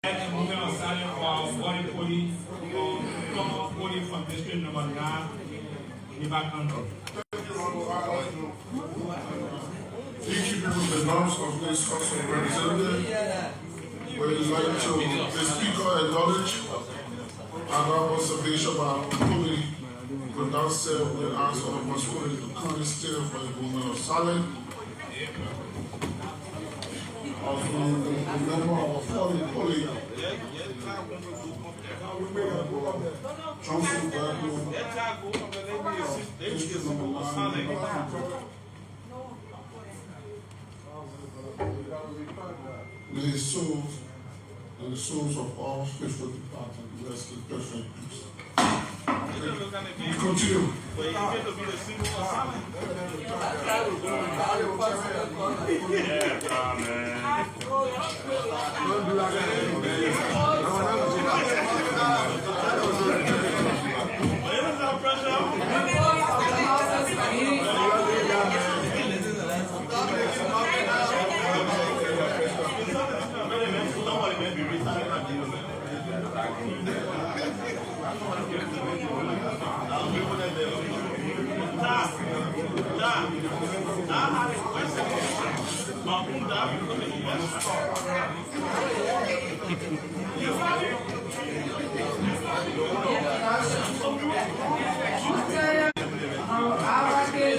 And we're going to sign for our body police, common police from district number 9, in back country. Thank you with the norms of this House of Representatives. We're invited to the Speaker acknowledge and our observation by committee with downstairs we ask all of us to come still for a moment of silence. Of the member of Holy Johnson May the souls and the souls of all faithful departed rest in perfect peace. Continue.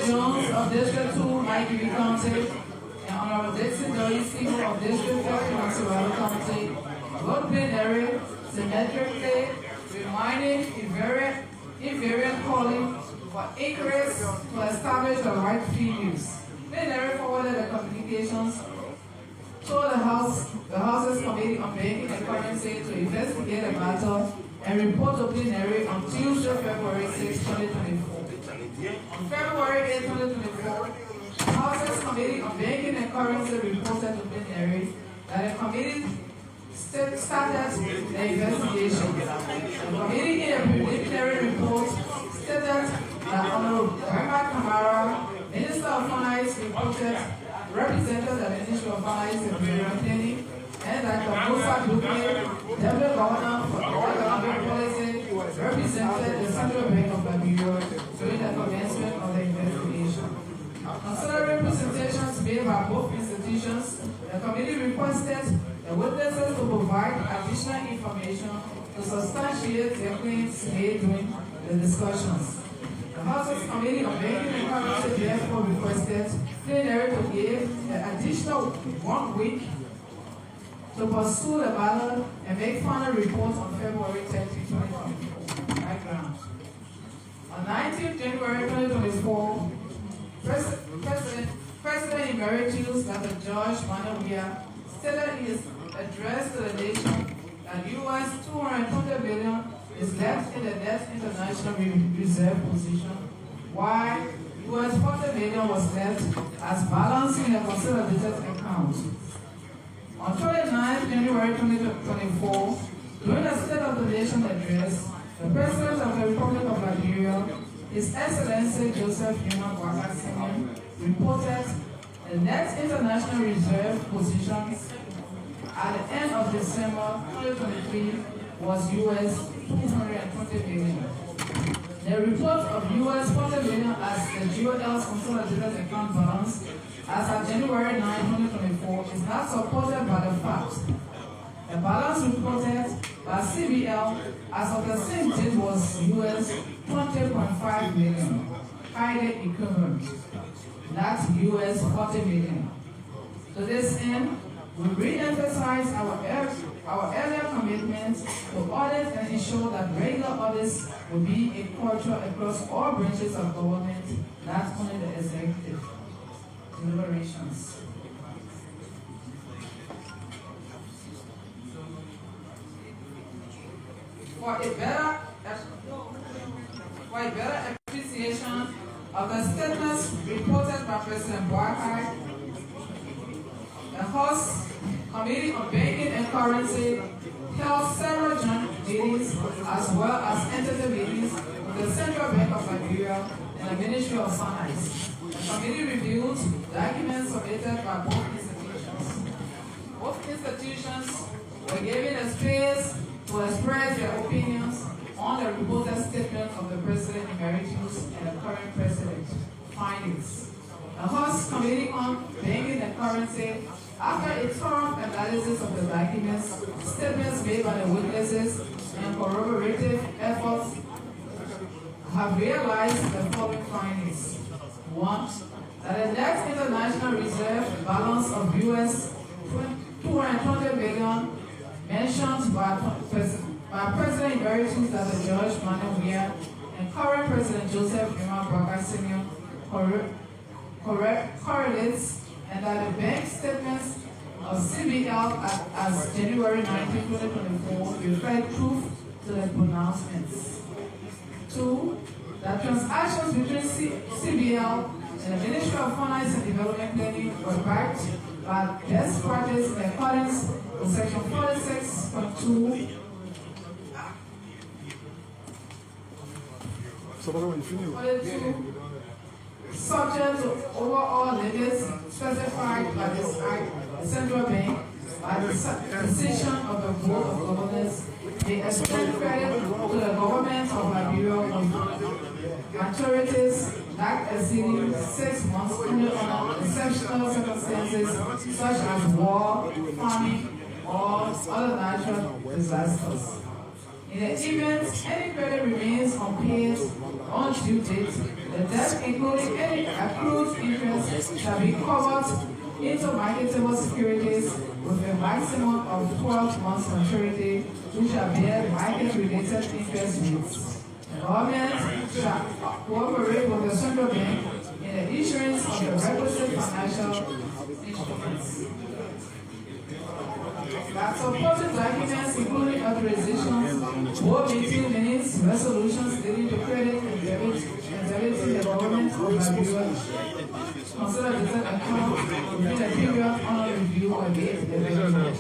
Jones of District 2, Mikey County, and Honorable Dixon Joyce Single of District 5, Montserrat County, vote plenary symmetrically reminding invariant calling for acreage to establish the right field use. Plenary forwarded the communications to the House's Committee on Banking and Currency to investigate the matter and report to plenary on Tuesday, February 6, 2024. On February 8, 2024, the House's Committee on Banking and Currency reported to plenary that the committee started the investigation. The committee in a preliminary report stated that Honorable Bernard Kamara, Minister of Finance, reported represented the Ministry of Finance in Liberia planning, and that the Musa Duque, Deputy Governor for Economic Policy, represented the Central Bank of Liberia during the commencement of the investigation. Considering presentations made by both institutions, the committee requested the witnesses to provide additional information to substantiate their claims made during the discussions. The House's Committee on Banking and Currency therefore requested plenary to give the additional 1 week to pursue the matter and make final reports on February 10, 2024. Background. On 19 January 2024, President Emeritus Dr. George Manawia stated in his address to the nation that US $220 billion is left in the net international reserve position, while US $40 billion was left as balance in the consolidated account. On 29 January 2024, during the State of the Nation address, the President of the Republic of Liberia, His Excellency Joseph Newman Boakai Sr., reported the net international reserve position at the end of December 2023 was US $220 billion. The report of US $40 billion as the GOL's consolidated account balance as of January 9, 2024 is not supported by the facts. The balance reported by CBL as of the same date was US $20.5 billion, highly equivalent. That's US $40 billion. To this end, we re-emphasize our earlier commitment to audit and ensure that regular audits will be a culture across all branches of government, not only the executive. Deliberations. For a better appreciation of the statements reported by President Boakai, the House Committee on Banking and Currency held several joint meetings as well as entity meetings with the Central Bank of Liberia and the Ministry of Finance. The committee reviewed documents submitted by both institutions. Both institutions were given a to express their opinions on the reported statement of the President Emeritus and the current President. Findings. The House Committee on Banking and Currency, after a thorough analysis of the documents, statements made by the witnesses, and corroborative efforts, have realized the following findings. 1. That the net international reserve balance of US $220 billion mentioned by President Emeritus Dr. George Manuel Weah and current President Joseph Emma Braga Sr. correlates, and that the bank statements of CBL as January 19, 2024 reflect proof to the pronouncements. 2. That transactions between CBL and the Ministry of Finance and Development Planning were backed by best practice in accordance with Section 46.2. Subject to overall limits specified by this Act, the Central Bank, by the decision of the Board of Governors, they extend credit to the government of Liberia with maturities not exceeding 6 months only under exceptional circumstances such as war, famine, or other natural disasters. In the event any credit remains unpaid on due date, the debt, including any accrued interest, shall be covered into marketable securities with a maximum of 12 months maturity, which shall bear market-related interest rates. The government shall cooperate with the Central Bank in the issuance of the requisite financial instruments. That supporting documents, including authorizations, board meeting minutes, resolutions leading to credit and debiting the government of Liberia, consider this an account within a period under review or date development.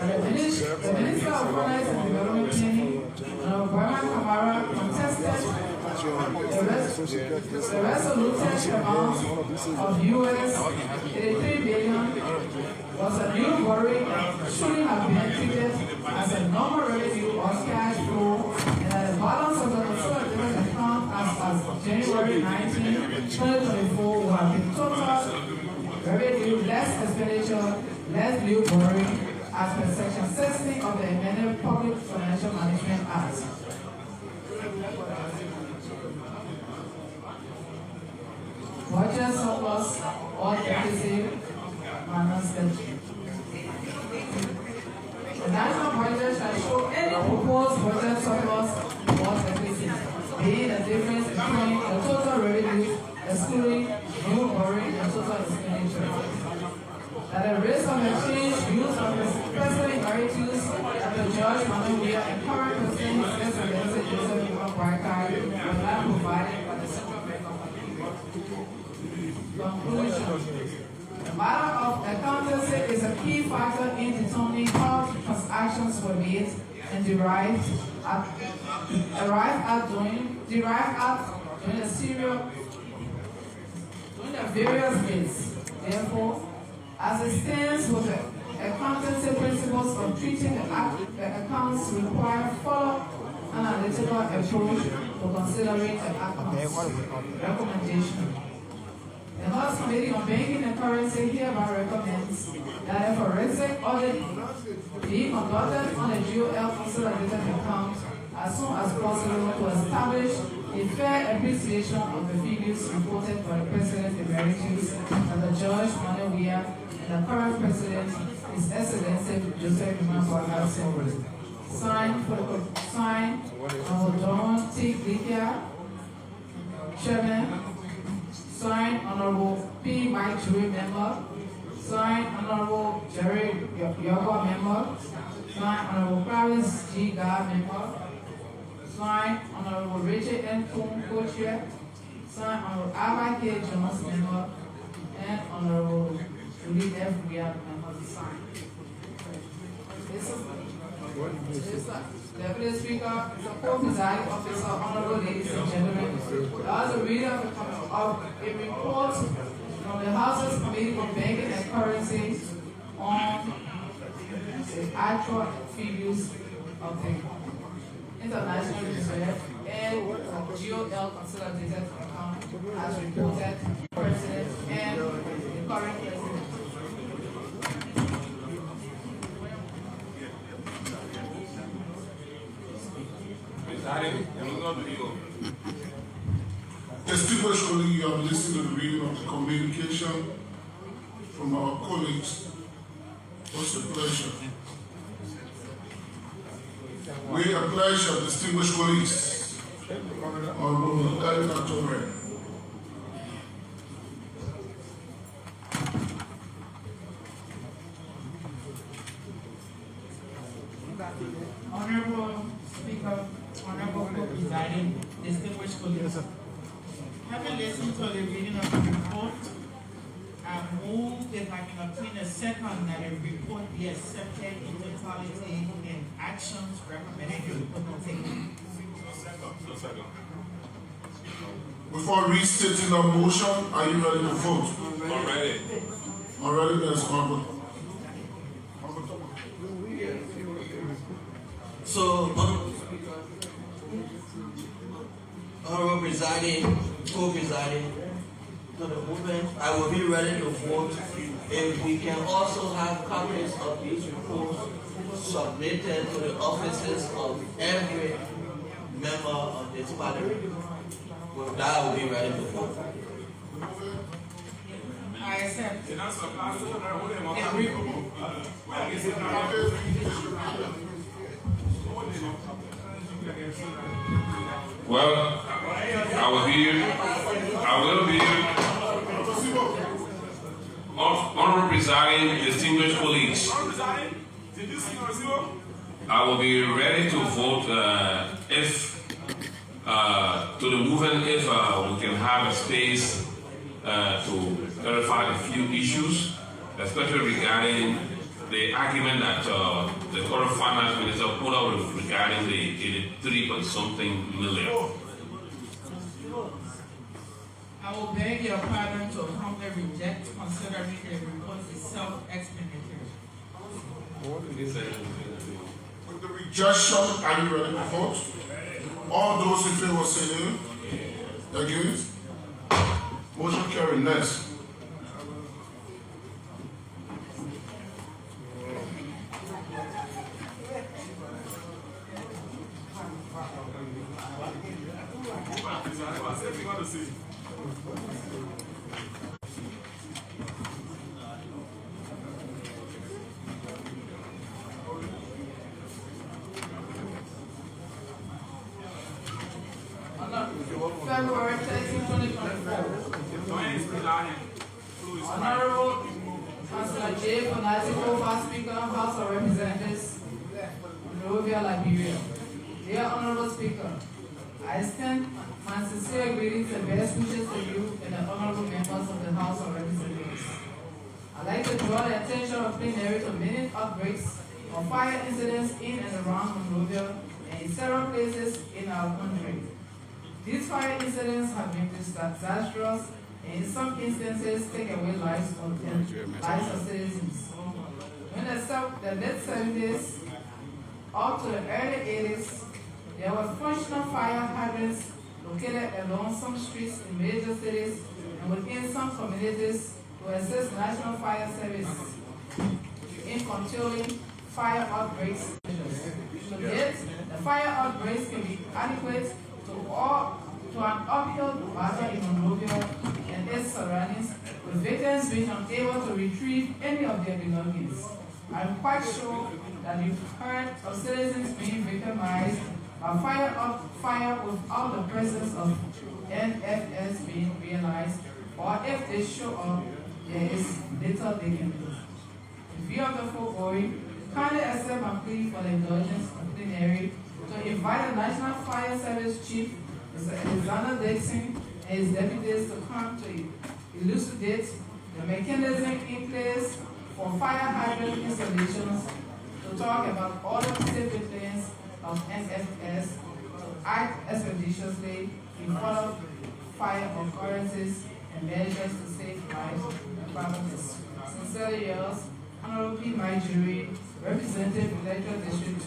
The Minister of Finance and Development Planning, Obama Kamara, contested the resoluted amount of US $83 billion was a new borrowing shouldn't have been treated as a normal revenue or cash flow, and that the balance of the consolidated account as of January 19, 2024 will have been total revenue less expenditure, less new borrowing, as per Section 16 of the amended Public Financial Management Act. Budget surplus or deficit minus debt. The national budget shall show any proposed budget surplus or deficit, being the difference between the total revenue, excluding new borrowing and total expenditure. That the rates of exchange used on the President Emeritus Dr. George Manuel Weah and current President His Excellency Joseph Emma Braga were not provided by the Central Bank of Liberia. Conclusion. The matter of accountancy is a key factor in determining how transactions were made and derived at during the various dates. Therefore, as it stands with the accountancy principles of treating the accounts require follow analytical approach to considering the accounts. Recommendation. The House Committee on Banking and Currency hereby recommends that a forensic audit be conducted on the GOL consolidated account as soon as possible to establish a fair appreciation of the figures reported by the President Emeritus Dr. George Manuel Weah and the current President, His Excellency Joseph Emma Braga Sr. Signed Don T. Glikia, Chairman. Signed Honorable P. Mike Chewy, member. Signed Honorable Jerry Yogo, member. Signed Honorable Paris G. Gar, member. Signed Honorable Richard N. Kuhn, co-chair. Signed Honorable Abba K. Jones, member. And Honorable Julie F. Riyad, member. Signed. Deputy Speaker, the co-presiding officer, honorable ladies and gentlemen, as a reader of a report from the House's Committee on Banking and Currency on the actual figures of the International Reserve and GOL consolidated account as reported President and the current President. Distinguished colleague, you have listened to the reading of the communication from our colleagues. What's the pleasure? We a pleasure, distinguished colleagues. Honorable Director Torre. Honorable Speaker, Honorable Co-Presiding, distinguished colleagues. Having listened to the reading of the report, I move if I can obtain a second that a report be accepted in totality and actions recommended in the report taken. Before restating the motion, are you ready to vote? Already. Already, there's Honorable. So, Honorable Presiding, Co-Presiding, to the movement, I will be ready to vote if we can also have copies of these reports submitted to the offices of every member of this parliament. With that, I will be ready to vote. I accept. Well, I will be honorable presiding, distinguished colleagues. I will be ready to vote if to the movement if we can have a space to clarify a few issues, especially regarding the argument that the current finance minister put out regarding the 83 point something million. I will beg your pardon to humbly reject, considering the report is self-explanatory. With the rejection, are you ready to vote? All those in favor say aye. Against? Motion carried. Next. February 13, 2024. Honorable Councilor J. Fanatico, Speaker, House of Representatives, Liberia, Liberia. Dear Honorable Speaker, I extend my sincere greetings and best wishes to you and the honorable members of the House of Representatives. I'd like to draw the attention of plenary to many outbreaks of fire incidents in and around Monrovia and in several places in our country. These fire incidents have been disastrous and in some instances take away lives of citizens. In the late 70s up to the early 80s, there were functional fire hydrants located along some streets in major cities and within some communities to assist National Fire Service in controlling fire outbreaks. To date, the fire outbreaks can be adequate to an uphill battle in Monrovia and its surroundings, with victims being unable to retrieve any of their belongings. I'm quite sure that you've heard of citizens being victimized by fire without the presence of NFS being realized, or if they show up, there is little they can do. In view of the foregoing, kindly accept my plea for the indulgence of plenary to invite the National Fire Service Chief, Mr. Alexander Dixon, and his deputies to come to elucidate the mechanism in place for fire hydrant installations, to talk about all the safety plans of NFS, to act expeditiously in further fire occurrences and measures to save lives and properties. Sincerely yours, Honorable P. Marjorie, Representative Electoral District 2,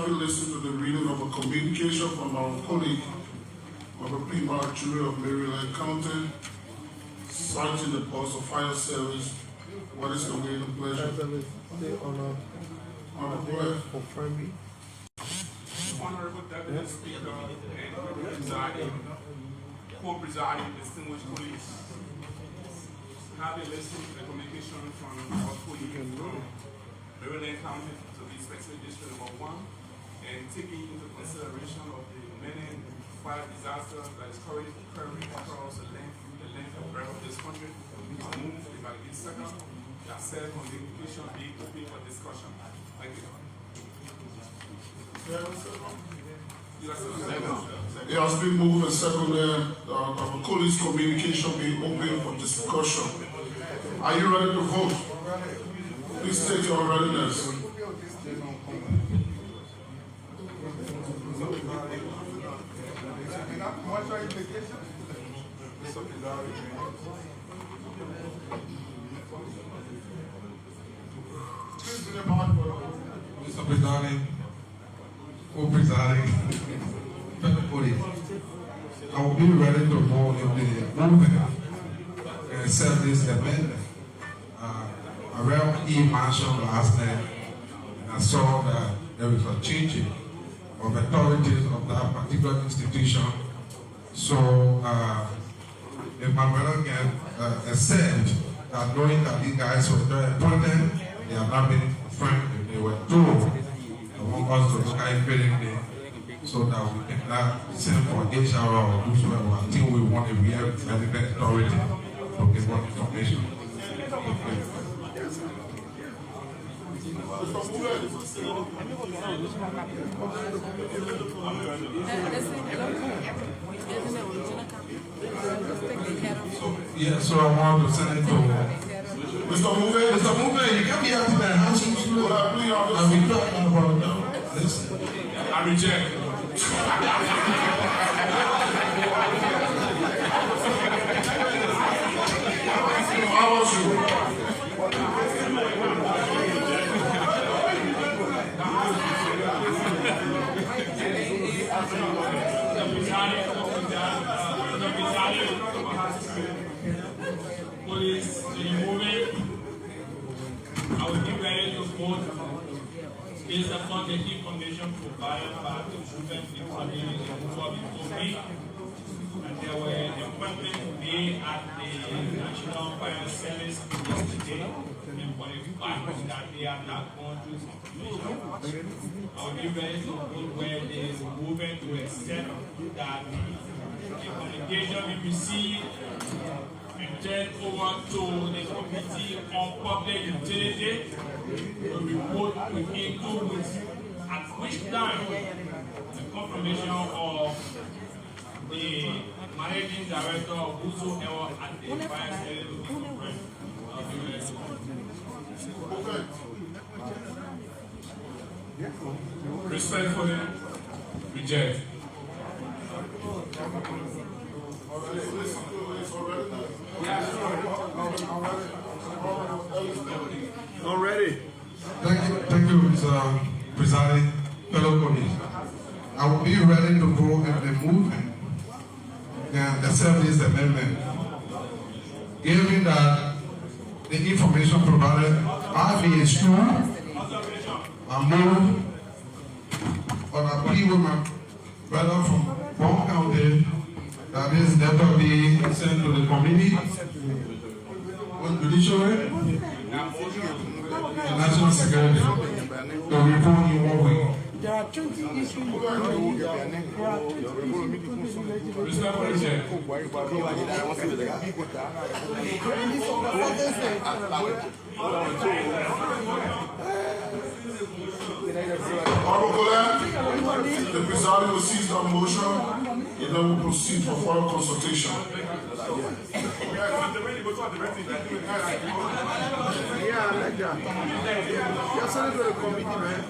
have you listened to the reading of a communication from our colleague of the Piedmont Jury of Maryland County, citing the post of fire service. What is the way and pleasure? Honorable Deputy Speaker and co-presiding distinguished colleagues, having listened to the communication from our colleague from Maryland County to the Special District Number 1 and taking into consideration of the many fire disasters that is currently occurring across the length and breadth of this country, I move the validate second that said communication be open for discussion. Thank you. It has been moved and seconded that our colleagues' communication be open for discussion. Are you ready to vote? Please state your readiness. Mr. Presiding, co-presiding, everybody, I will be ready to vote if the movement and accept this amendment. I read e-marshal last night and I saw that there is a changing of authorities of that particular institution. So if my brother can accept that, knowing that these guys were very important, they have not been friends, they were told, I want us to look at it so that we can not send for HR or whosoever until we want a real relevant authority to give us information. Yeah, so I want to send it to Mr. Move, Mr. Move, you can't be out in the house and we talking about now. Listen. I reject. How about you? Police, the movement, I will be ready to vote based upon the information provided by the movement before me. And there were appointments made at the National Fire Service yesterday and for the fact that they are not going through information. I will be ready to vote where there is a movement to accept that the communication we receive and turn over to the Committee on Public Utility to report within 2 weeks, at which time the confirmation of the Managing Director of whosoever at the fire service will be confirmed. Respectfully, reject. Already. Thank you, Mr. Presiding, fellow colleagues. I will be ready to vote if the movement can accept this amendment. Given that the information provided by me is true, I move on a plea with my brother from Bond County that this letter be sent to the committee on judiciary and national security to report in 1 week. There are 20 issues in the the presiding will cease the motion and then we'll proceed for further consultation. Yeah, I like that. You're sending to the committee, man.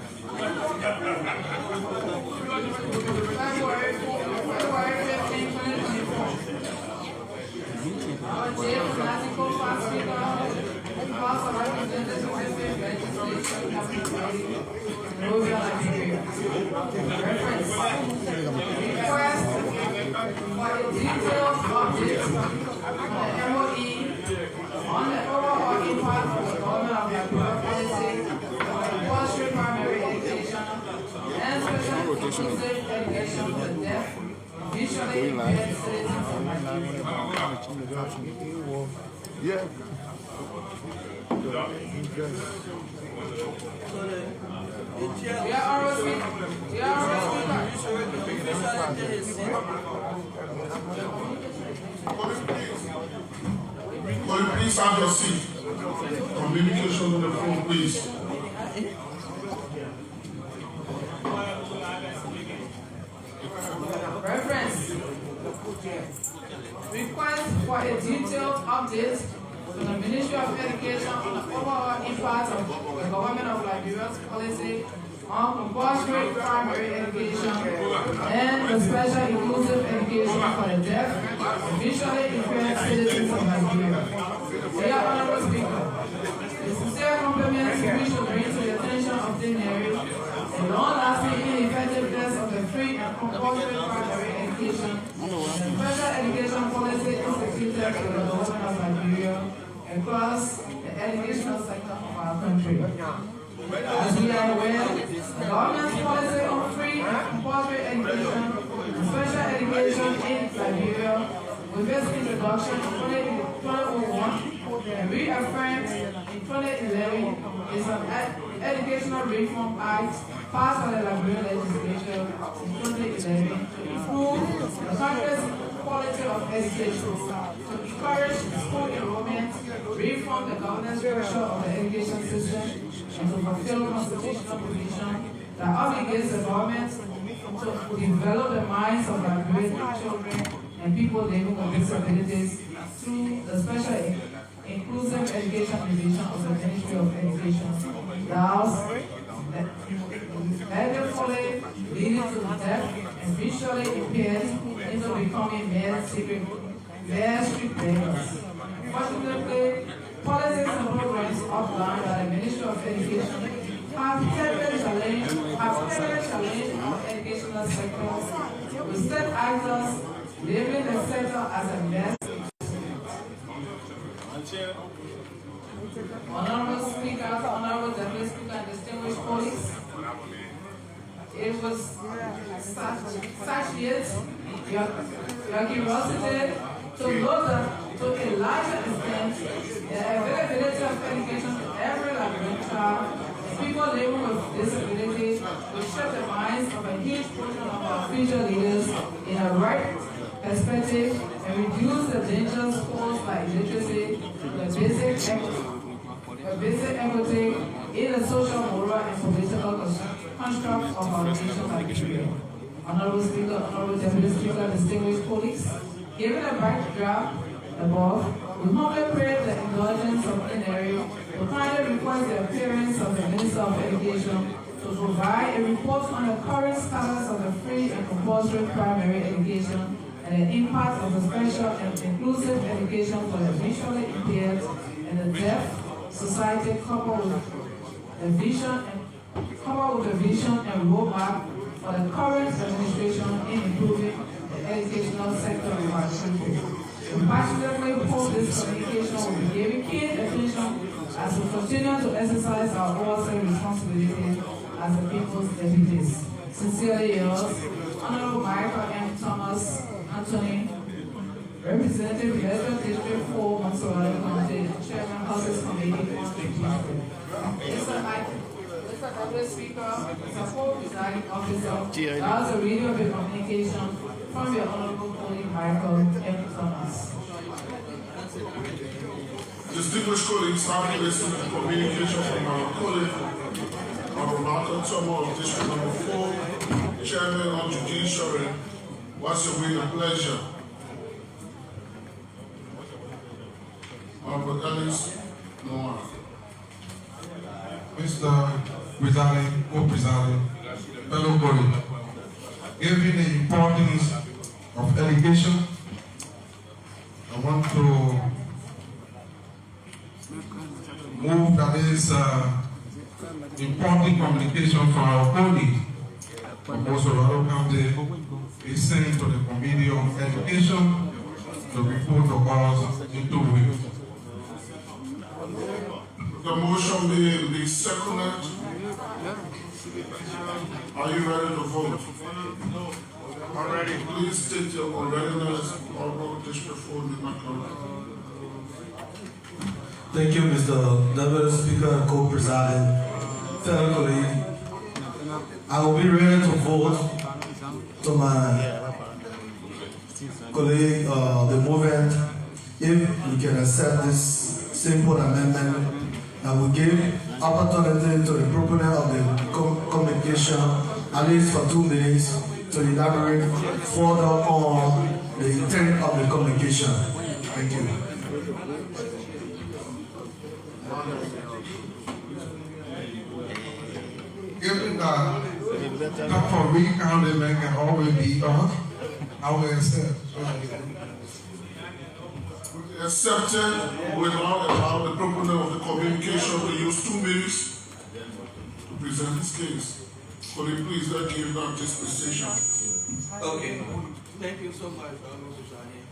Our chair is not co-fast speaker. House of Representatives, Legislature, Liberia, Liberia. inclusive education for the deaf, visually impaired citizens of Nigeria. Yeah. We are already speaking. We are already Will you please have your seat? Communication on the phone, please. Reference. Request for a detailed update from the Ministry of Education on the overall impact of the government of Liberia's policy on compulsory primary education and the special inclusive education for the deaf and visually impaired citizens of Nigeria. Dear Honorable Speaker, with sincere compliments we should bring to the attention of dignitaries the long-lasting ineffectiveness of the free and compulsory primary education and special education policy instituted by the government of Nigeria across the educational sector of our country. As we are aware, the government's policy on free and compulsory education and special education in Liberia, with its introduction in 2001 and reaffirmed in 2011, is an Educational Reform Act passed by the Liberian legislature in 2011 to improve the country's quality of education, to encourage school enrollment, reform the governance structure of the education system, and to fulfill constitutional provision that obligates the government to develop the minds of Liberian children and people living with disabilities through the special inclusive education division of the Ministry of Education. Thus, therefore, leading to the deaf and visually impaired into becoming mere street beggars. Fortunately, policies and programs outlined by the Ministry of Education have heavily challenged our educational sector, with state actors labeling the sector as a mess. Honorable Speaker, Honorable Deputy Speaker, and distinguished colleagues, it was satiated your curiosity to know that to a larger extent the availability of education to every Liberian child, people living with disabilities, will shape the minds of a huge portion of our future leaders in a right perspective and reduce the dangers posed by illiteracy, the basic equity in the social, moral, and political construct of our nation Nigeria. Honorable Speaker, Honorable Deputy Speaker, distinguished colleagues, given the backdrop above, we humbly pray the indulgence of plenary to kindly request the appearance of the Minister of Education to provide a report on the current status of the free and compulsory primary education and the impact of the special and inclusive education for the visually impaired and the deaf society coupled with the vision and roadmap for the current administration in improving the educational sector of our country. We passionately hope this communication will be given keen attention as we continue to exercise our oversight responsibility as the people's deputies. Sincerely yours, Honorable Michael M. Thomas Anthony, Representative Electoral District 4, Montserrat County, Chairman Houses Committee on Education. Mr. Deputy Speaker, Mr. Co-Presiding Officer, that's a reading of the communication from your Honorable colleague Michael M. Thomas. Distinguished colleagues, having listened to communication from our colleague, Honorable Michael Thomas of District Number 4, Chairman on Judiciary, what's your way of pleasure? Honorable Ellis Noah. Mr. Presiding, Co-Presiding, fellow colleagues, given the importance of education, I want to move that is important communication for our colleagues from Montserrat County is sent to the Committee on Education to report to us in 2 weeks. The motion being seconded. Are you ready to vote? Already. Please state your readiness. Honorable District 4, Macron. Thank you, Mr. Deputy Speaker and co-presiding. Fellow colleague, I will be ready to vote to my colleague, the movement, if we can accept this simple amendment that will give opportunity to the proponent of the communication at least for 2 minutes to elaborate further on the intent of the communication. Thank you. Given that for recounting can always be I will accept. Accepted without allowing the proponent of the communication to use 2 minutes to present his case. Could you please give that dispensation? Okay. Thank you so much, Honorable Presiding.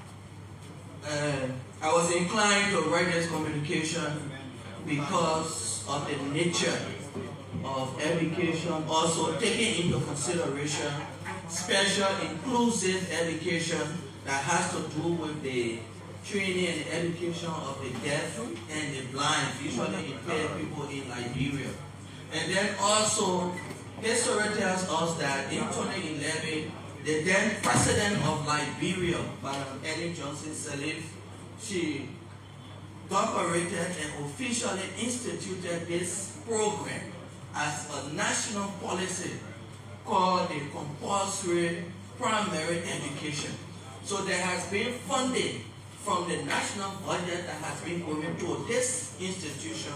I was inclined to write this communication because of the nature of education, also taking into consideration special inclusive education that has to do with the training and education of the deaf and the blind, visually impaired people in Liberia. And then also, history tells us that in 2011, the then president of Liberia, Madam Ellen Johnson Sirleaf, she incorporated and officially instituted this program as a national policy called the compulsory primary education. So there has been funding from the national budget that has been going to this institution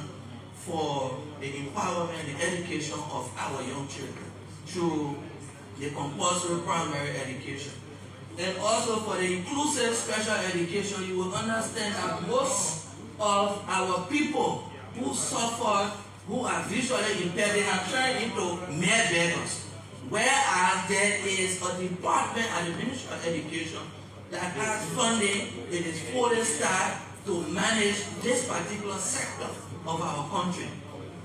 for the empowerment and education of our young children through the compulsory primary education. And also for the inclusive special education, you will understand that most of our people who suffer, who are visually impaired, they have turned into mere beggars. Whereas there is a department at the Ministry of Education that has funding, it is fully staffed to manage this particular sector of our country.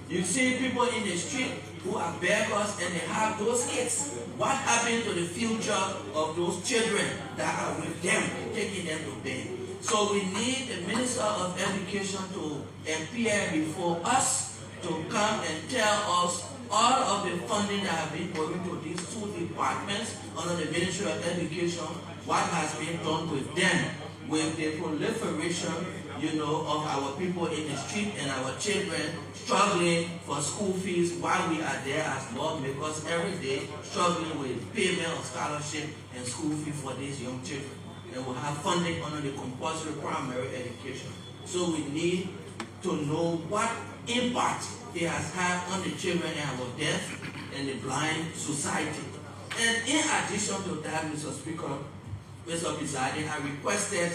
You see people in the street who are beggars and they have those kids. What happened to the future of those children that are with them, taking them to bed? So we need the Minister of Education to appear before us to come and tell us all of the funding that have been going to these 2 departments under the Ministry of Education, what has been done with them, with the proliferation, of our people in the street and our children struggling for school fees while we are there as lawmakers every day, struggling with payment of scholarship and school fee for these young children. And we have funding under the compulsory primary education. So we need to know what impact it has had on the children in our deaf and the blind society. And in addition to that, Mr. Speaker, Mr. Presiding, I requested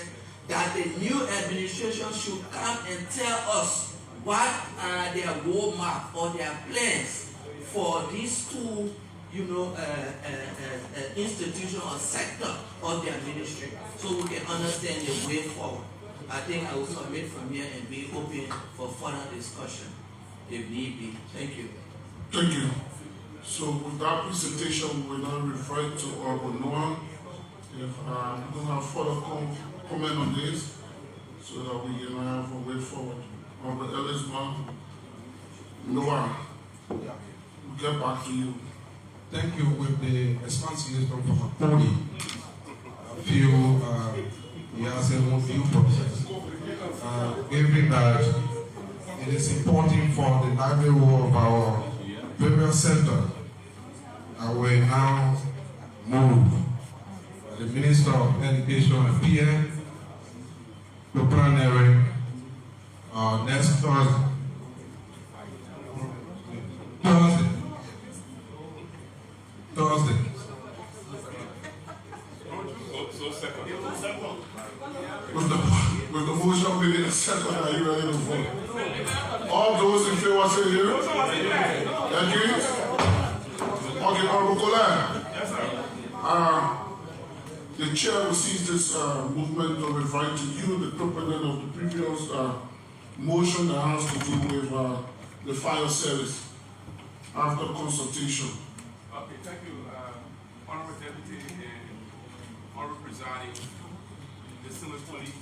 that the new administration should come and tell us what are their roadmap or their plans for these 2 institution or sector of their ministry, so we can understand the way forward. I think I will submit from here and be open for further discussion if need be. Thank you. Thank you. So with that presentation, we will now refer to Honorable Noah. If we don't have further comment on this, so that we can have a way forward. Honorable Ellisman, Noah, we'll get back to you. Thank you. With the responsibility from a podium, I feel he has a more due process. Given that it is important for the livelihood of our various center, I will now move the Minister of Education appear to plenary next Thursday. With the motion being a second, are you ready to vote? All those in favor say here. Against? Okay, Honorable Colin. Yes, sir. The chair will seize this movement to refer to you, the proponent of the previous motion that has to do with the fire service after consultation. Okay, thank you, Honorable Deputy Honorable Presiding, distinguished colleagues,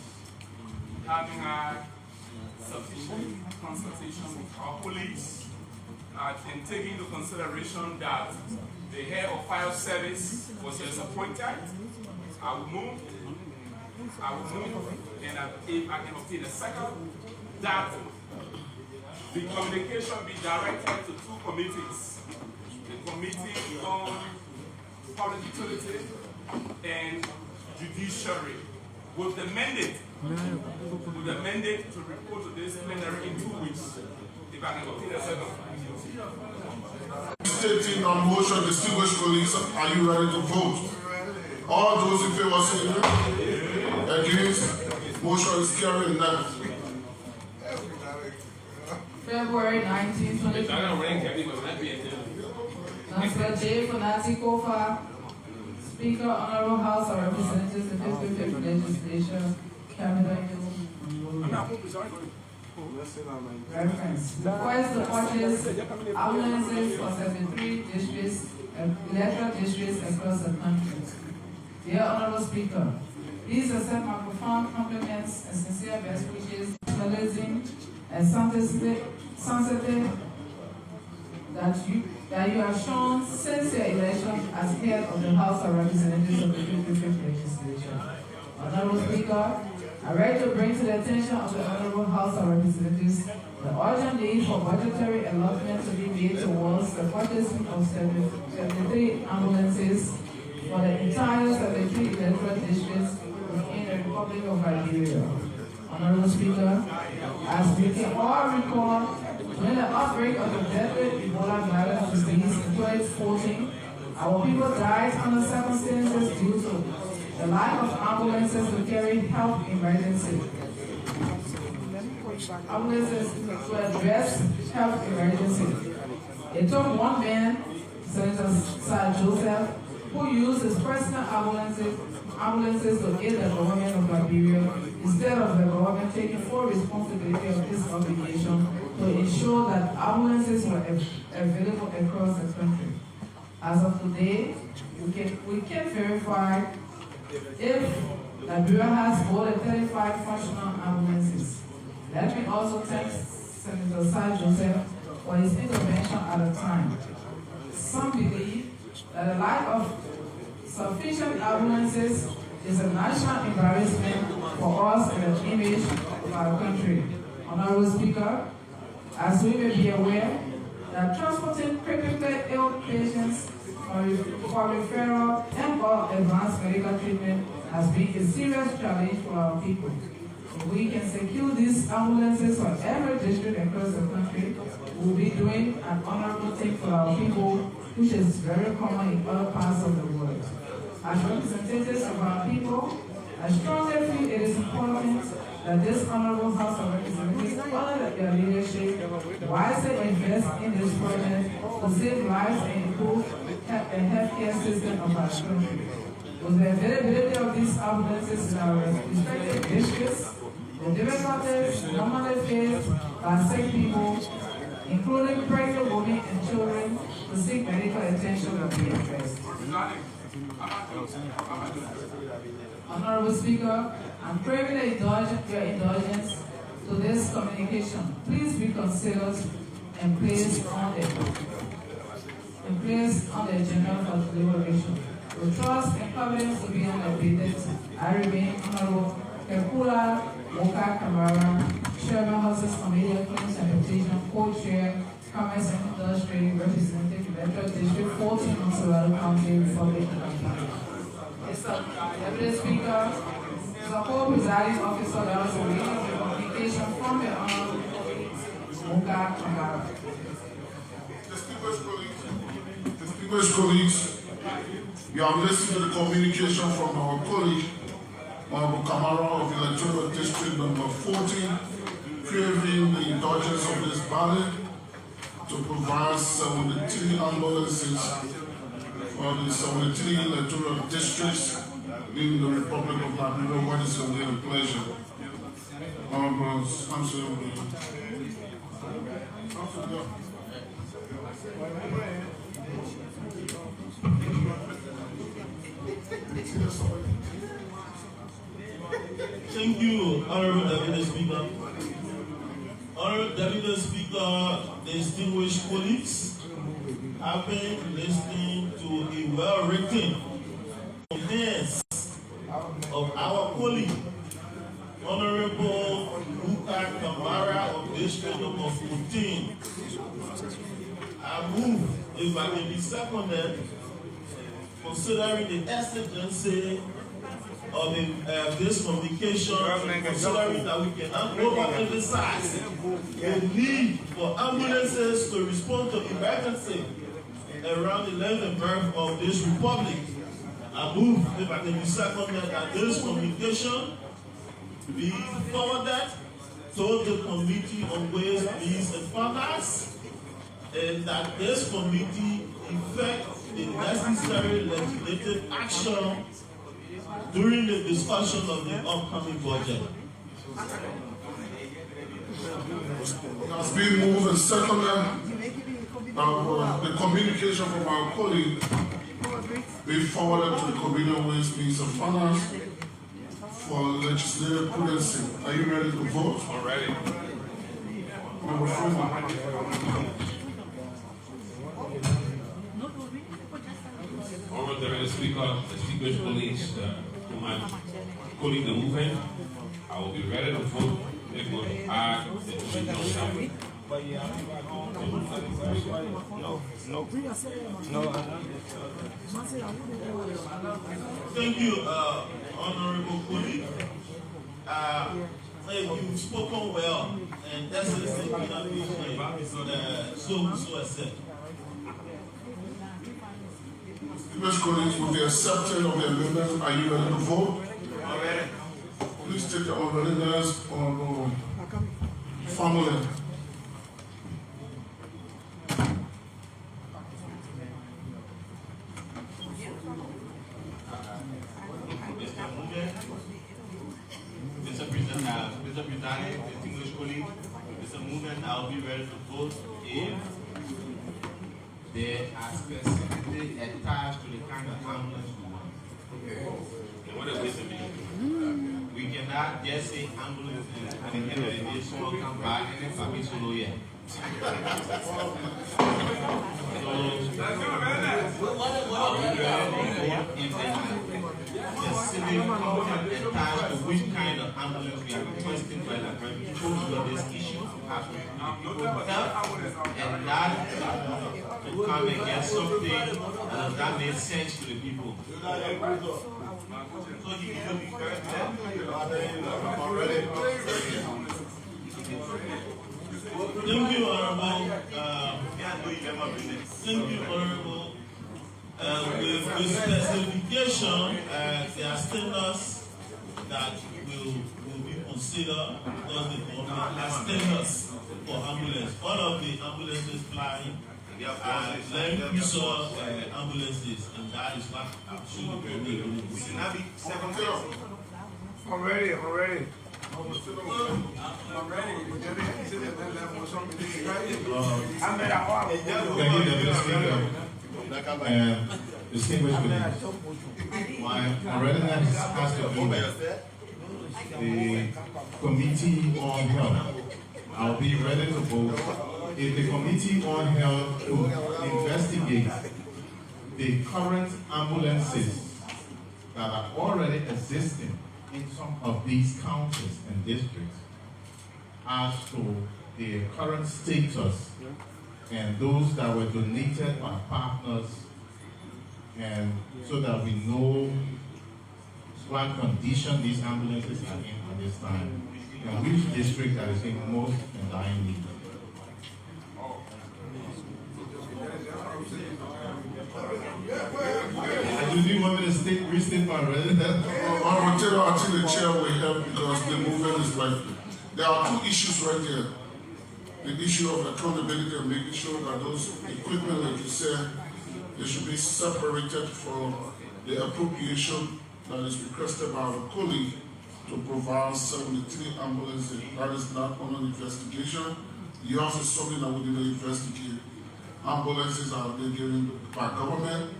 having had sufficient consultation with our colleagues and taking into consideration that the head of fire service was disappointed, I will move, and if I can obtain a second, that the communication be directed to two committees, the Committee on Public Utility and Judiciary, with the mandate to report to this plenary in 2 weeks. If I can obtain a second. Stating on motion, distinguished colleagues, are you ready to vote? All those in favor say aye. Against, motion is carried. Next. February 19, 2024. Councilor J. Fonati Kofa, Speaker, Honorable House of Representatives, the 55th Legislature, Canada. Reference. Request to purchase ambulances for 73 districts, electoral districts across the country. Dear Honorable Speaker, please accept my profound compliments and sincere best wishes, professionalism, and sensitivity that you have shown since your election as head of the House of Representatives of the 55th Legislature. Honorable Speaker, I beg to bring to the attention of the Honorable House of Representatives the urgent need for budgetary allotment to be made towards the purchasing of 73 ambulances for the entire 73 electoral districts within the Republic of Liberia. Honorable Speaker, as we can all recall, when the outbreak of the deadly Ebola virus disease in 2014, our people died under circumstances due to the lack of ambulances to carry health emergency. Ambulances to address health emergency. It took one man, Senator Sir Joseph, who used his personal ambulances to aid the government of Liberia instead of the government taking full responsibility of this obligation to ensure that ambulances were available across the country. As of today, we can verify if Liberia has more than 35 functional ambulances. Let me also thank Senator Sir Joseph for his intervention at the time. Some believe that the lack of sufficient ambulances is a national embarrassment for us and the image of our country. Honorable Speaker, as we may be aware, that transporting critically ill patients for referral and or advanced medical treatment has been a serious challenge for our people. If we can secure these ambulances for every district across the country, we'll be doing an honorable thing for our people, which is very common in other parts of the world. As representatives of our people, I strongly feel it is important that this Honorable House of Representatives, under their leadership, wisely invest in this project to save lives and improve the healthcare system of our country. With the availability of these ambulances in our respective districts, the difficulties normally faced by sick people, including pregnant women and children, to seek medical attention will be addressed. Honorable Speaker, I'm craving your indulgence to this communication. Please be considered and placed on the agenda for deliberation. With trust and confidence to be unabated, I remain Honorable Kekula Moka Kamara, Chairman Houses Committee on Claims and Petition, Co-Chair, Commerce and Industry, Representative, Electoral District 14, Monserrado County, Republic of Ghana. Deputy Speaker, the co-presiding officer that was reading the communication from the Honorable Moka Kamara. Distinguished colleagues, you have listened to the communication from our colleague, Honorable Kamara of Electoral District number 14, craving the indulgence of this ballot to provide 73 ambulances for the 73 electoral districts in the Republic of Liberia. What is a great pleasure. Honorable Councilor. Thank you, Honorable Deputy Speaker. Honorable Deputy Speaker, distinguished colleagues, I've been listening to a well-written defense of our colleague, Honorable Luka Kamara of District number 14. I move, if I may be seconded, considering the exigency of this communication, considering that we cannot overemphasize the need for ambulances to respond to emergency around the length and breadth of this republic. I move, if I can be seconded, that this communication be forwarded to the Committee on Ways, Means and Finance, and that this committee effect the necessary legislative action during the discussion of the upcoming budget. It has been moved and seconded. The communication from our colleague be forwarded to the Committee on Ways, Means and Finance for legislative prudency. Are you ready to vote? I'm ready. Member Freeman. Honorable Deputy Speaker, distinguished colleagues, to my colleague the movement, I will be ready to vote if we add the additional Thank you, Honorable colleague. You've spoken well, and that's the thing that we so accept. Distinguished colleagues, with the acceptance of the amendment, are you ready to vote? Already. Please take your unreadiness on family. Mr. President, distinguished colleague, Mr. Movement, I'll be ready to vote if they are specifically attached to the kind of ambulance we want. And what a waste of it. We cannot just say ambulance and at the end of the day, someone come back and then family solo here. So, I'll be ready to vote if they are specific content attached to which kind of ambulance we are requesting for this issue happening. And that to come and get something that makes sense to the people. So he will be correct. Thank you, Honorable. Thank you, Honorable. With specification, there are standards that will be considered because the government has standards for ambulance. All of the ambulances flying are very crucial ambulances, and that is what should be I'm ready. Thank you, Deputy Speaker. And distinguished colleagues, my unreadiness has to do with the Committee on Health. I'll be ready to vote if the Committee on Health will investigate the current ambulances that are already existing in some of these counties and districts as to their current status and those that were donated by partners, and so that we know what condition these ambulances are in at this time and which district that is in most and dying need. Do you want me to restate my readiness? I think the chair will help because the movement is like, there are two issues right here. The issue of accountability and making sure that those equipment, like you said, they should be separated from the appropriation that is requested by our colleague to provide 73 ambulances. That is not under investigation. Yours is something that we didn't investigate. Ambulances are being given by government.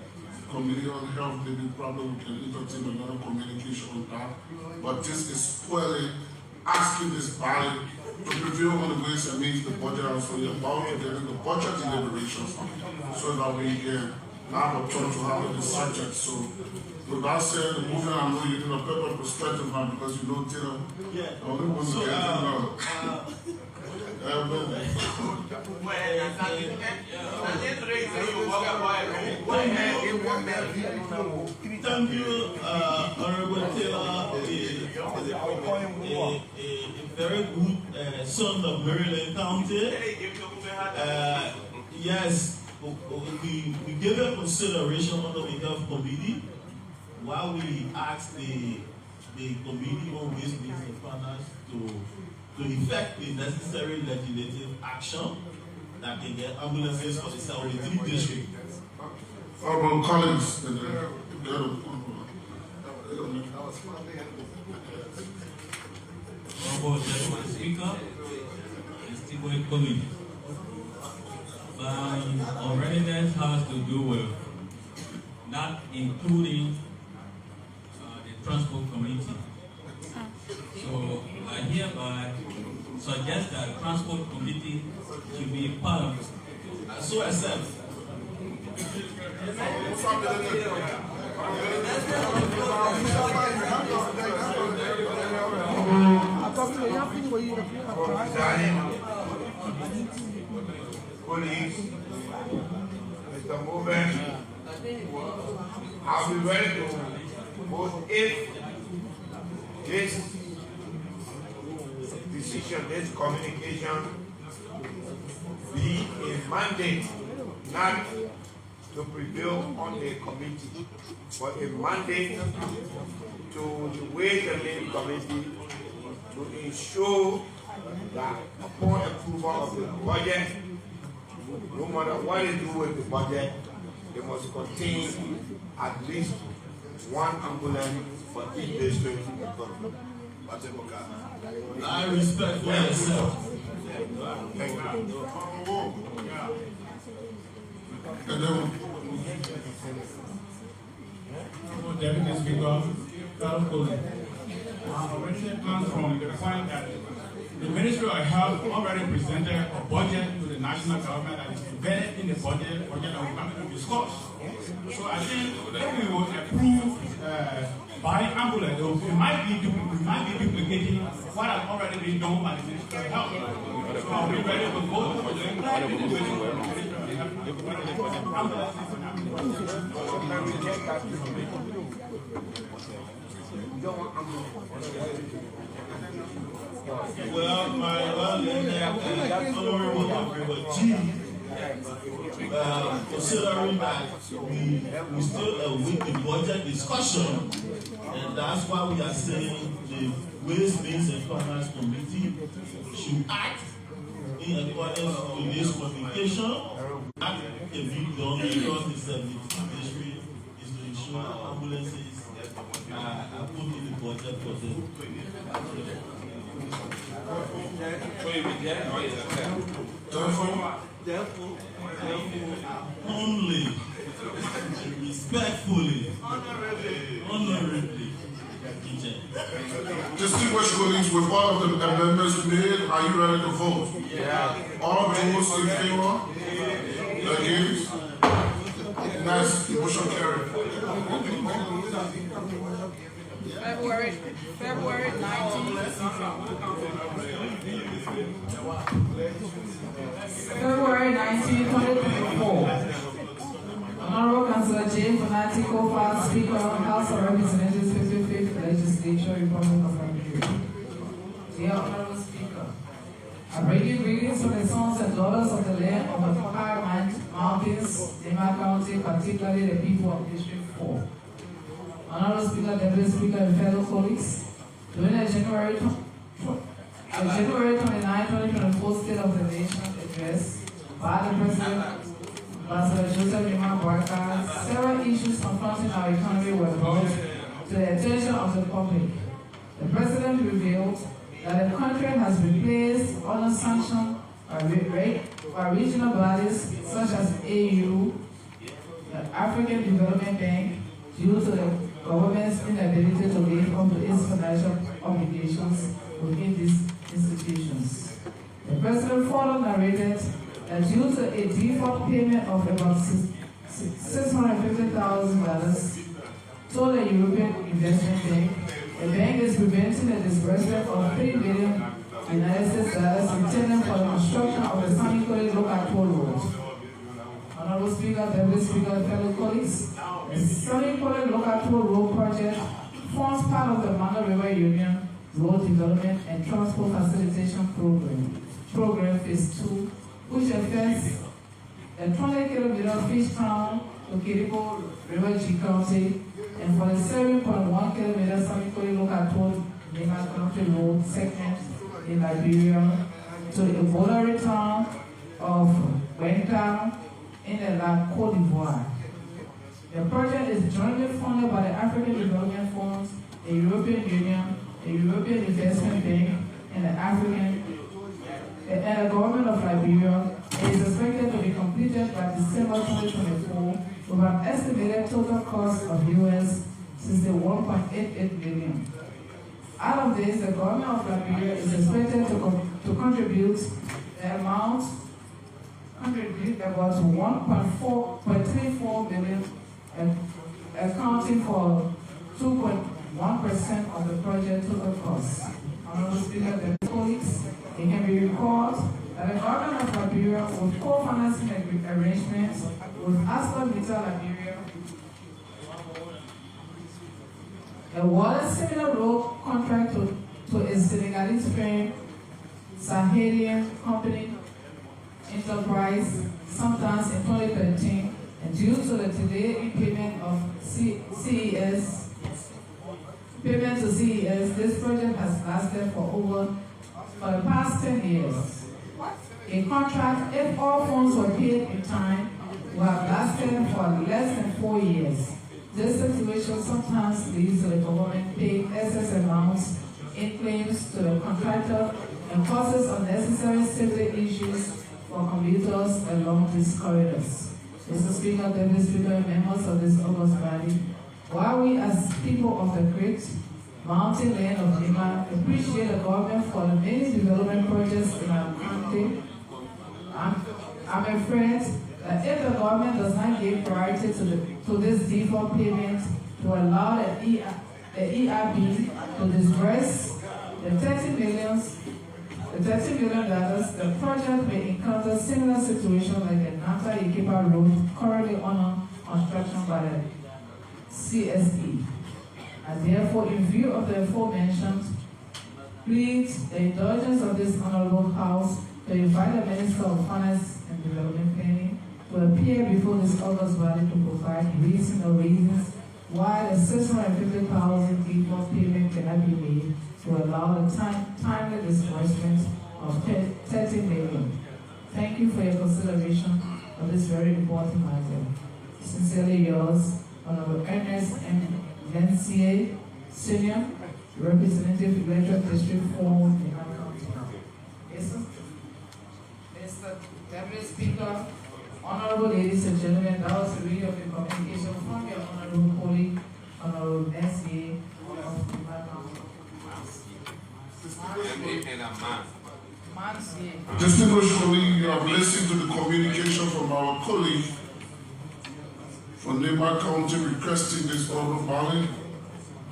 committee on health, maybe probably we can entertain another communication on that. But this is purely asking this body to review on the ways and means the budget as we are about to get in the budget deliberations so that we can have a turn to handle this subject. So with that said, the movement, I know you need a better perspective now because you know Taylor. I only want to get it now. Thank you, Honorable Taylor, a very good son of Maryland County. Yes, we gave a consideration under the Health Committee while we asked the Committee on Waste, Means and Finance to effect the necessary legislative action that can get ambulances for the 73 districts. Honorable colleagues, Honorable Gentleman Speaker, distinguished colleagues, our readiness has to do with not including the Transport Committee. So I hereby suggest that the Transport Committee should be part of it. So accept. Colleagues, Mr. Movement, I'll be ready to vote if this decision, this communication be a mandate not to prevail on the committee, but a mandate to the Ways and Means Committee to ensure that upon approval of the budget, no matter what they do with the budget, they must contain at least one ambulance for each district. I respect for yourself. Thank you. Deputy Speaker, fellow colleagues, our original plan from the point that the Ministry of Health already presented a budget to the national government that is embedded in the budget that we're going to discuss. So I think if we will approve buying ambulance, we might be duplicating what has already been done by the Ministry of Health. So are we ready to vote for the entire Well, my honorable G, considering that we still await the budget discussion, and that's why we are saying the Ways, Means and Finance Committee should act in accordance with this communication. That can be done across the 73 district is to ensure that ambulances are put in the budget for them. Therefore, only respectfully, honorably, distinguished colleagues, with all of the amendments made, are you ready to vote? Yeah. All those in favor? Against? Next, motion carried. February 19th. February 19, 2024. Honorable Councillor James Bonatti, co-founder, Speaker, House of Representatives, 55th Legislature, Republic of Liberia. Dear Honorable Speaker, I bring you greetings from the sons and daughters of the land of the High Mountains, Lima County, particularly the people of District 4. Honorable Speaker, Deputy Speaker, and fellow colleagues, during the January 29, 2024 State of the Nation address by the President, Ambassador Joseph Lima Barca, several issues confronting our economy were brought to the attention of the public. The President revealed that the country has been placed under sanction by regional bodies such as AU, the African Development Bank due to the government's inability to live up to its financial obligations within these institutions. The President further narrated that due to a default payment of about $650,000 to the European Investment Bank, the bank is preventing the disbursement of $3 billion intended for the construction of the Sanikole local toll road. Honorable Speaker, Deputy Speaker, fellow colleagues, the Sanikole local toll road project forms part of the Manga River Union Road Development and Transport Facilitation Program Phase 2, which affects a 20-kilometer fish town to Kiribo River G County, and for the 7.1-kilometer Sanikole local toll Country Road segment in Liberia to the Ebola town of Wenta in the Côte d'Ivoire. The project is jointly funded by the African Development Funds, the European Union, the European Investment Bank, and the government of Liberia. It is expected to be completed by December 2024 with an estimated total cost of $61.88 billion. Out of this, the government of Liberia is expected to contribute about $1.34 billion, accounting for 2.1% of the project total cost. Honorable Speaker, the colleagues, it can be recalled that the government of Liberia with co-financing arrangements with ArcelorMittal Liberia awarded similar road contract to its Senegalese friend Sahelian Company Enterprise sometimes in 2013, and due to the delay in payment of payment to CES, this project has lasted for the past 10 years. A contract, if all funds were paid in time, would have lasted for less than 4 years. This situation sometimes leads to the government paying excess amounts in claims to the contractor and causes unnecessary safety issues for commuters along these corridors. Mr. Speaker, Deputy Speaker, and members of this august body, while we as people of the great mountain land of Lima appreciate the government for the many development projects in our country, I'm afraid that if the government does not give priority to this default payment to allow the EIB to disburse the $30 million, the project may encounter similar situations like the Nanta Ikipa Road currently under construction by the CSE. And therefore, in view of the aforementioned, plead the indulgence of this Honorable House to invite the Minister of Finance and Development Planning to appear before this august body to provide reasons why the $650,000 default payment cannot be made to allow the timely disbursement of $30 million. Thank you for your consideration of this very important matter. Sincerely yours, Honorable Ernest M. Lencier, Senior, Representative Electoral District 4, Lima County. Yes, sir. Mr. Deputy Speaker, honorable ladies and gentlemen, that was the reading of the communication from your honorable colleague, Honorable Lencier of Lima County. Distinguished colleague, you have listened to the communication from our colleague from Lima County requesting this honorable body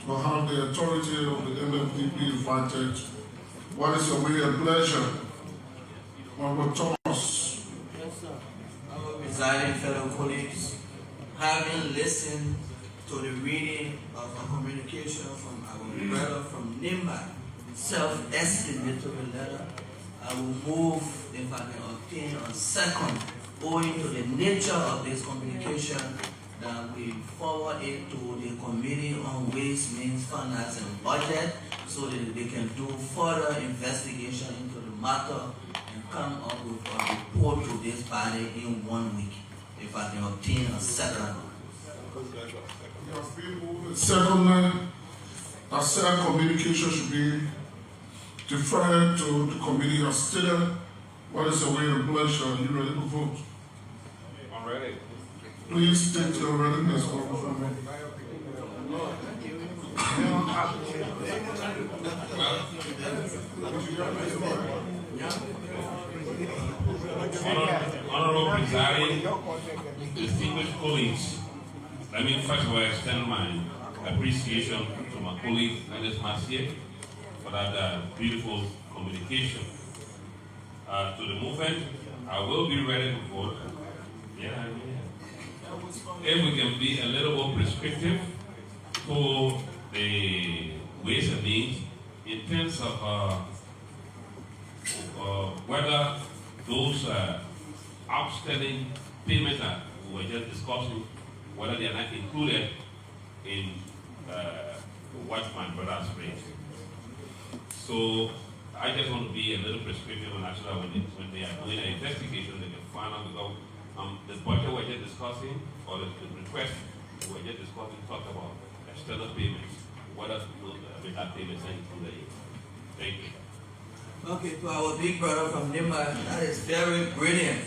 to have the authority of the MFDP invited. What is your way and pleasure? Honorable Thomas. Yes, sir. Our presiding fellow colleagues, having listened to the reading of a communication from our brother from NIMBA, self-explanatory letter, I will move, if I can obtain a second, owing to the nature of this communication, that we forward it to the Committee on Ways, Means, Finance, and Budget so that they can do further investigation into the matter and come up with a report to this body in 1 week, if I can obtain a second. Secondly, a second communication should be deferred to the committee as stated. What is the way and pleasure? Are you ready to vote? I'm ready. Please state your readiness for movement. Honorable Presiding, distinguished colleagues, let me first of all extend my appreciation to my colleague Ernest Massier for that beautiful communication. To the movement, I will be ready to vote. Yeah. If we can be a little more prescriptive for the ways and means in terms of whether those outstanding payments that we were just discussing, whether they are not included in what my brothers raised. So I just want to be a little prescriptive on actually when they are doing an investigation, they can find out because the budget we're just discussing, or the request we're just discussing, talked about external payments. What else will that payments include? Thank you. Okay, to our big brother from Liberia, that is very brilliant.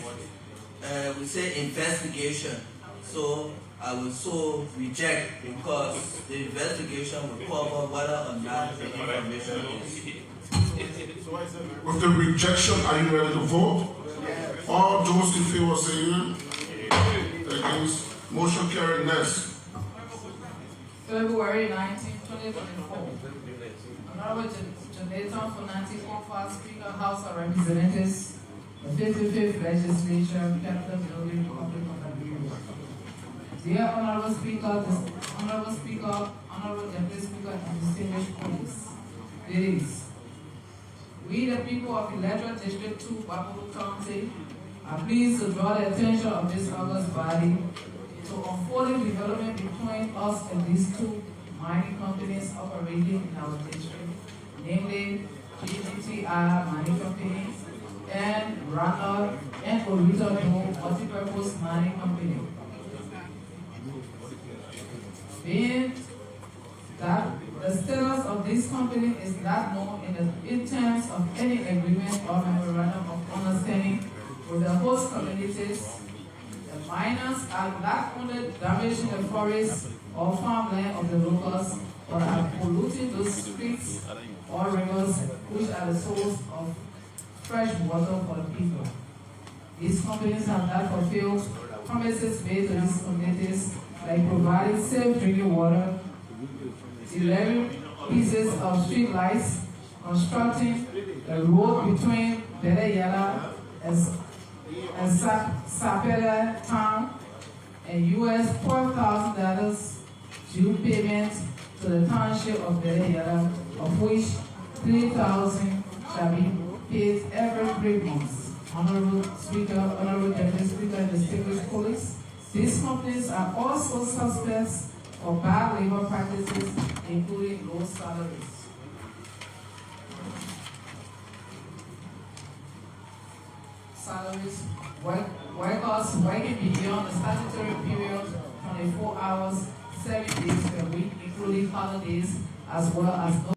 We say investigation, so I will so reject because the investigation will cover whether or not the information is. With the rejection, are you ready to vote? All those in favor say aye. Against, motion carried. Next. February 19, 2024. Honorable Jonathan Fonanti, former Speaker, House of Representatives, the 55th Legislature, Capitol Building, Republic of Liberia. Dear Honorable Speaker, Honorable Deputy Speaker, and distinguished colleagues, ladies, we, the people of Electoral District 2, Babu County, are pleased to draw the attention of this august body to unfolding development between us and these two mining companies operating in our district, namely GGTR Mining Company and Ronald and Orito Multipurpose Mining Company. Being that the status of this company is not known in terms of any agreement or memorandum of understanding with the host communities, the miners are not only damaging the forest or farmland of the locals, but are polluting those streets or rivers which are the source of fresh water for the people. These companies have not fulfilled promises made to these communities, like providing safe drinking water, 11 pieces of street lights, constructing a road between Belayala and Sapeda Town, and US $12,000 due payment to the township of Belayala, of which $3,000 shall be paid every 3 months. Honorable Speaker, Honorable Deputy Speaker, and distinguished colleagues, these companies are also suspects for bad labor practices, including low salaries. Workers working beyond the statutory period, 24 hours, 7 days per week, including holidays, as well as no